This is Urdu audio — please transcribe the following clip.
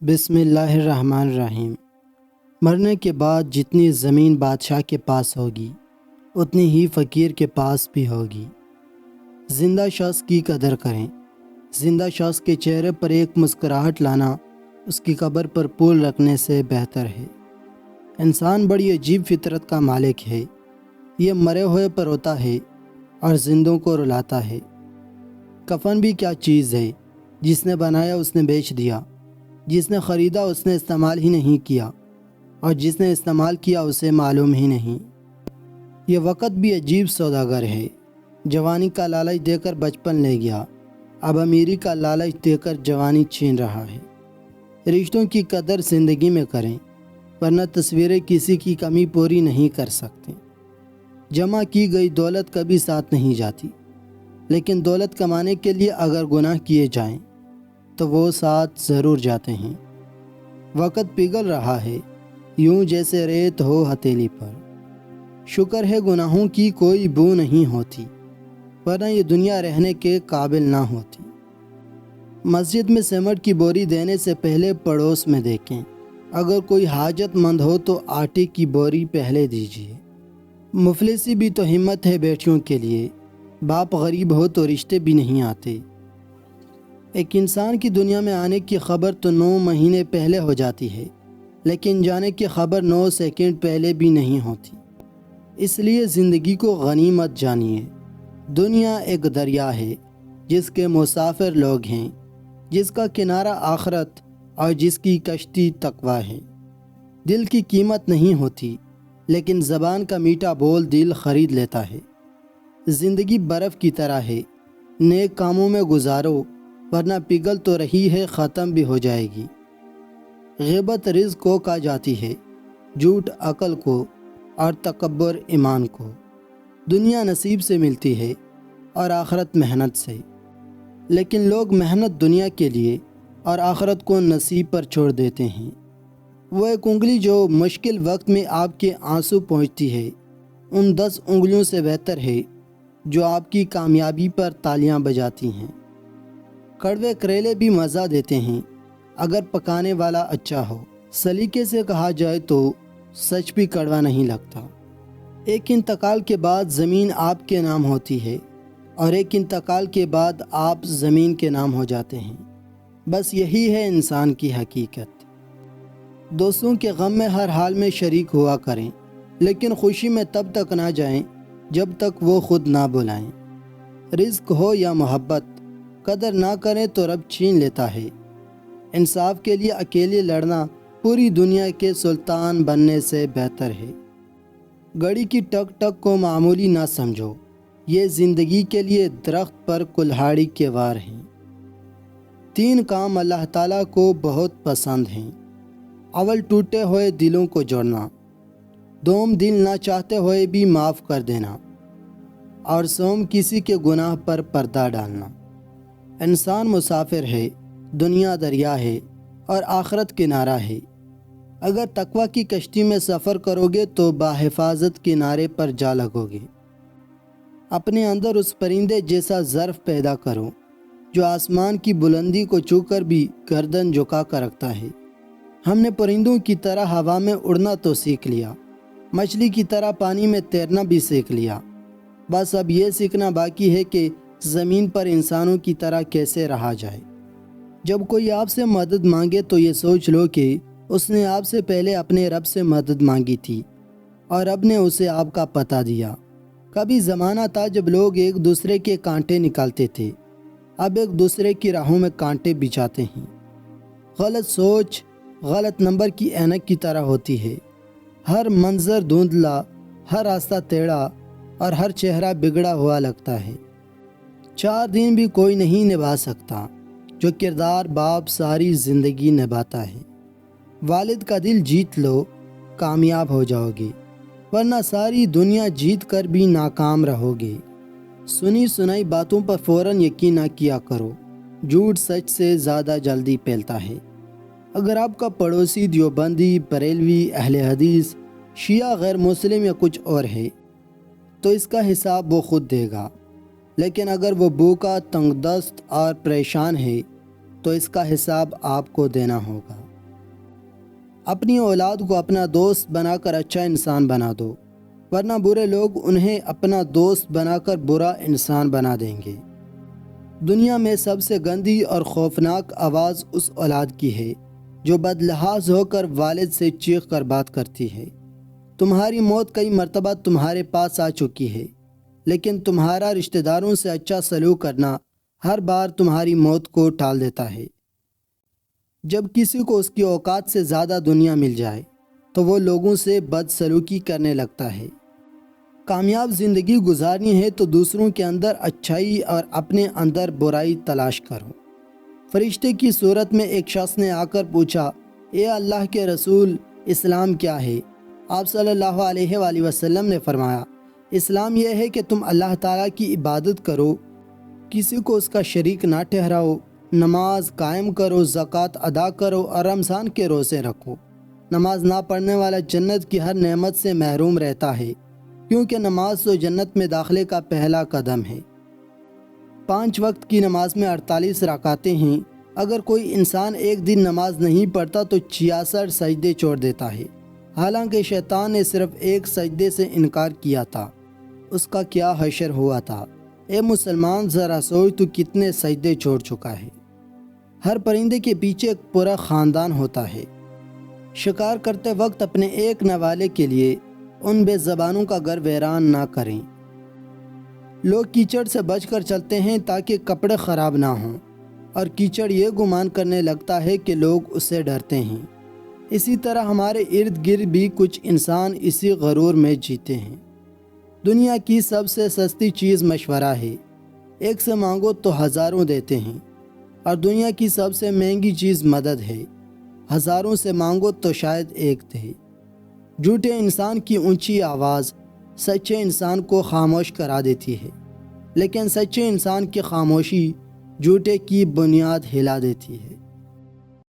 بسم اللہ الرحمن الرحیم۔ مرنے کے بعد جتنی زمین بادشاہ کے پاس ہوگی اتنی ہی فقیر کے پاس بھی ہوگی۔ زندہ شخص کی قدر کریں۔ زندہ شخص کے چہرے پر ایک مسکراہٹ لانا اس کی قبر پر پھول رکھنے سے بہتر ہے۔ انسان بڑی عجیب فطرت کا مالک ہے۔ یہ مرے ہوئے پر روتا ہے اور زندوں کو رلاتا ہے۔ کفن بھی کیا چیز ہے، جس نے بنایا اس نے بیچ دیا، جس نے خریدا اس نے استعمال ہی نہیں کیا، اور جس نے استعمال کیا اسے معلوم ہی نہیں۔ یہ وقت بھی عجیب سوداگر ہے۔ جوانی کا لالچ دے کر بچپن لے گیا، اب امیری کا لالچ دے کر جوانی چھین رہا ہے۔ رشتوں کی قدر زندگی میں کریں، ورنہ تصویریں کسی کی کمی پوری نہیں کر سکتے۔ جمع کی گئی دولت کبھی ساتھ نہیں جاتی، لیکن دولت کمانے کے لیے اگر گناہ کیے جائیں تو وہ ساتھ ضرور جاتے ہیں۔ وقت پگھل رہا ہے، یوں جیسے ریت ہو ہتھیلی پر۔ شکر ہے گناہوں کی کوئی بو نہیں ہوتی، ورنہ یہ دنیا رہنے کے قابل نہ ہوتی۔ مسجد میں سیمنٹ کی بوری دینے سے پہلے پڑوس میں دیکھیں، اگر کوئی حاجت مند ہو تو آٹے کی بوری پہلے دیجیے۔ مفلسی بھی تو ہمت ہے بیٹیوں کے لیے، باپ غریب ہو تو رشتے بھی نہیں آتے۔ ایک انسان کی دنیا میں آنے کی خبر تو 9 مہینے پہلے ہو جاتی ہے، لیکن جانے کی خبر 9 سیکنڈ پہلے بھی نہیں ہوتی۔ اس لیے زندگی کو غنیمت جانیے۔ دنیا ایک دریا ہے جس کے مسافر لوگ ہیں، جس کا کنارہ آخرت اور جس کی کشتی تقویٰ ہے۔ دل کی قیمت نہیں ہوتی، لیکن زبان کا میٹھا بول دل خرید لیتا ہے۔ زندگی برف کی طرح ہے، نیک کاموں میں گزارو، ورنہ پگھل تو رہی ہے، ختم بھی ہو جائے گی۔ غیبت رزق کو کھا جاتی ہے، جھوٹ عقل کو، اور تکبر ایمان کو۔ دنیا نصیب سے ملتی ہے اور آخرت محنت سے، لیکن لوگ محنت دنیا کے لیے اور آخرت کو نصیب پر چھوڑ دیتے ہیں۔ وہ ایک انگلی جو مشکل وقت میں آپ کے آنسو پہنچتی ہے، ان 10 انگلیوں سے بہتر ہے جو آپ کی کامیابی پر تالیاں بجاتی ہیں۔ کڑوے کریلے بھی مزہ دیتے ہیں اگر پکانے والا اچھا ہو۔ سلیقے سے کہا جائے تو سچ بھی کڑوا نہیں لگتا۔ ایک انتقال کے بعد زمین آپ کے نام ہوتی ہے، اور ایک انتقال کے بعد آپ زمین کے نام ہو جاتے ہیں۔ بس یہی ہے انسان کی حقیقت۔ دوستوں کے غم میں ہر حال میں شریک ہوا کریں، لیکن خوشی میں تب تک نہ جائیں جب تک وہ خود نہ بلائیں۔ رزق ہو یا محبت، قدر نہ کریں تو رب چھین لیتا ہے۔ انصاف کے لیے اکیلے لڑنا پوری دنیا کے سلطان بننے سے بہتر ہے۔ گھڑی کی ٹک ٹک کو معمولی نہ سمجھو، یہ زندگی کے لیے درخت پر کلہاڑی کے وار ہیں۔ 3 کام اللہ تعالیٰ کو بہت پسند ہیں۔ اول ٹوٹے ہوئے دلوں کو جوڑنا، دوم دل نہ چاہتے ہوئے بھی معاف کر دینا، اور سوم کسی کے گناہ پر پردہ ڈالنا۔ انسان مسافر ہے، دنیا دریا ہے اور آخرت کنارہ ہے۔ اگر تقویٰ کی کشتی میں سفر کرو گے تو بحفاظت کنارے پر جا لگو گے۔ اپنے اندر اس پرندے جیسا ظرف پیدا کرو جو آسمان کی بلندی کو چھو کر بھی گردن جھکا کر رکھتا ہے۔ ہم نے پرندوں کی طرح ہوا میں اڑنا تو سیکھ لیا، مچھلی کی طرح پانی میں تیرنا بھی سیکھ لیا۔ بس اب یہ سیکھنا باقی ہے کہ زمین پر انسانوں کی طرح کیسے رہا جائے۔ جب کوئی آپ سے مدد مانگے تو یہ سوچ لو کہ اس نے آپ سے پہلے اپنے رب سے مدد مانگی تھی، اور رب نے اسے آپ کا پتہ دیا۔ کبھی زمانہ تھا جب لوگ ایک دوسرے کے کانٹے نکالتے تھے، اب ایک دوسرے کی راہوں میں کانٹے بچھاتے ہیں۔ غلط سوچ غلط نمبر کی اینک کی طرح ہوتی ہے، ہر منظر دھندلا، ہر راستہ ٹیڑھا، اور ہر چہرہ بگڑا ہوا لگتا ہے۔ 4 دن بھی کوئی نہیں نبھا سکتا جو کردار باپ ساری زندگی نبھاتا ہے۔ والد کا دل جیت لو، کامیاب ہو جاؤ گے، ورنہ ساری دنیا جیت کر بھی ناکام رہو گے۔ سنی سنائی باتوں پر فوراً یقین نہ کیا کرو، جھوٹ سچ سے زیادہ جلدی پھیلتا ہے۔ اگر آپ کا پڑوسی دیوبندی، بریلوی، اہل حدیث، شیعہ، غیر مسلم یا کچھ اور ہے تو اس کا حساب وہ خود دے گا، لیکن اگر وہ بھوکا، تنگ دست اور پریشان ہے تو اس کا حساب آپ کو دینا ہوگا۔ اپنی اولاد کو اپنا دوست بنا کر اچھا انسان بنا دو، ورنہ برے لوگ انہیں اپنا دوست بنا کر برا انسان بنا دیں گے۔ دنیا میں سب سے گندی اور خوفناک آواز اس اولاد کی ہے جو بد لحاظ ہو کر والد سے چیخ کر بات کرتی ہے۔ تمہاری موت کئی مرتبہ تمہارے پاس آ چکی ہے، لیکن تمہارا رشتہ داروں سے اچھا سلوک کرنا ہر بار تمہاری موت کو ٹال دیتا ہے۔ جب کسی کو اس کی اوقات سے زیادہ دنیا مل جائے تو وہ لوگوں سے بد سلوکی کرنے لگتا ہے۔ کامیاب زندگی گزارنی ہے تو دوسروں کے اندر اچھائی اور اپنے اندر برائی تلاش کرو۔ فرشتے کی صورت میں ایک شخص نے آ کر پوچھا، اے اللہ کے رسول، اسلام کیا ہے؟ آپ صلی اللہ علیہ وآلہ وسلم نے فرمایا، اسلام یہ ہے کہ تم اللہ تعالیٰ کی عبادت کرو، کسی کو اس کا شریک نہ ٹھہراؤ، نماز قائم کرو، زکوٰۃ ادا کرو اور رمضان کے روزے رکھو۔ نماز نہ پڑھنے والا جنت کی ہر نعمت سے محروم رہتا ہے، کیونکہ نماز تو جنت میں داخلے کا پہلا قدم ہے۔ 5 وقت کی نماز میں 48 رکعتیں ہیں۔ اگر کوئی انسان ایک دن نماز نہیں پڑھتا تو 66 سجدے چھوڑ دیتا ہے، حالانکہ شیطان نے صرف ایک سجدے سے انکار کیا تھا، اس کا کیا حشر ہوا تھا۔ اے مسلمان، ذرا سوچ تو کتنے سجدے چھوڑ چکا ہے۔ ہر پرندے کے پیچھے ایک پورا خاندان ہوتا ہے۔ شکار کرتے وقت اپنے ایک نوالے کے لیے ان بے زبانوں کا گھر ویران نہ کریں۔ لوگ کیچڑ سے بچ کر چلتے ہیں تاکہ کپڑے خراب نہ ہوں، اور کیچڑ یہ گمان کرنے لگتا ہے کہ لوگ اس سے ڈرتے ہیں۔ اسی طرح ہمارے ارد گرد بھی کچھ انسان اسی غرور میں جیتے ہیں۔ دنیا کی سب سے سستی چیز مشورہ ہے، ایک سے مانگو تو ہزاروں دیتے ہیں، اور دنیا کی سب سے مہنگی چیز مدد ہے، ہزاروں سے مانگو تو شاید ایک دے۔ جھوٹے انسان کی اونچی آواز سچے انسان کو خاموش کرا دیتی ہے، لیکن سچے انسان کی خاموشی جھوٹے کی بنیاد ہلا دیتی ہے۔